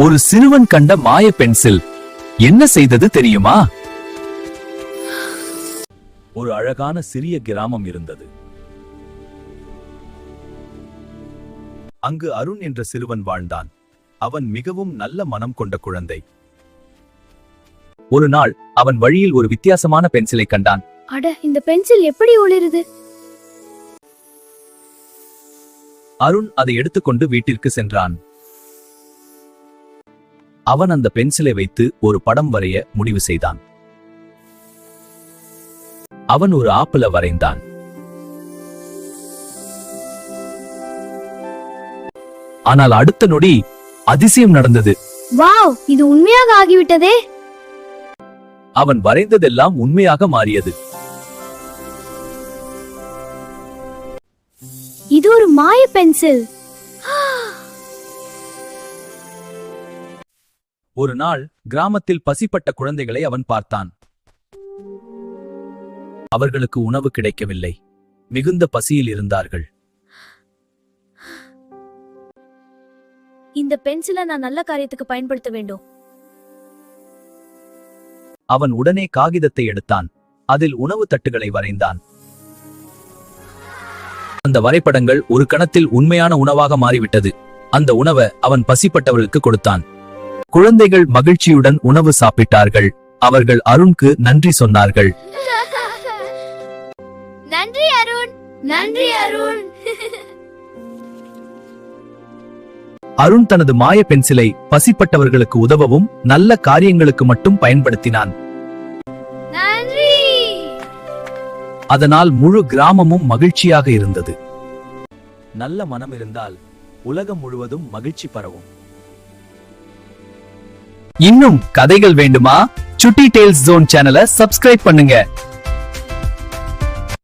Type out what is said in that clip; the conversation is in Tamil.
ஒரு சிறுவன் கண்ட மாய பென்சில் என்ன செய்தது தெரியுமா? ஒரு அழகான சிறிய கிராமம் இருந்தது. அங்கு அருண் என்ற சிறுவன் வாழ்ந்தான். அவன் மிகவும் நல்ல மனம் கொண்ட குழந்தை. ஒரு நாள் அவன் வழியில் ஒரு வித்தியாசமான பென்சிலை கண்டான். அட, இந்த பென்சில் எப்படி ஒளிருது? அருண் அதை எடுத்துக்கொண்டு வீட்டிற்கு சென்றான். அவன் அந்த பென்சிலை வைத்து ஒரு படம் வரைய முடிவு செய்தான். அவன் ஒரு ஆப்பிள வரைந்தான். ஆனால் அடுத்த நொடி அதிசயம் நடந்தது. வாவ், இது உண்மையாக ஆகிவிட்டதே! அவன் வரைந்ததெல்லாம் உண்மையாக மாறியது. இது ஒரு மாய பென்சில். ஒரு நாள் கிராமத்தில் பசிப்பட்ட குழந்தைகளை அவன் பார்த்தான். அவர்களுக்கு உணவு கிடைக்கவில்லை. மிகுந்த பசியில் இருந்தார்கள். இந்த பென்சிலை நான் நல்ல காரியத்துக்கு பயன்படுத்த வேண்டும். அவன் உடனே காகிதத்தை எடுத்தான். அதில் உணவு தட்டுகளை வரைந்தான். அந்த வரைபடங்கள் ஒரு கணத்தில் உண்மையான உணவாக மாறிவிட்டது. அந்த உணவை அவன் பசிப்பட்டவர்களுக்கு கொடுத்தான். குழந்தைகள் மகிழ்ச்சியுடன் உணவு சாப்பிட்டார்கள். அவர்கள் அருணுக்கு நன்றி சொன்னார்கள். நன்றி அருண், நன்றி அருண். அருண் தனது மாய பென்சிலை பசிப்பட்டவர்களுக்கு உதவவும் நல்ல காரியங்களுக்கு மட்டும் பயன்படுத்தினான். நன்றி. அதனால் முழு கிராமமும் மகிழ்ச்சியாக இருந்தது. நல்ல மனம் இருந்தால் உலகம் முழுவதும் மகிழ்ச்சி பரவும். இன்னும் கதைகள் வேண்டுமா? சுட்டி டேல்ஸ் ஜோன் சேனலை சப்ஸ்கிரைப் பண்ணுங்க.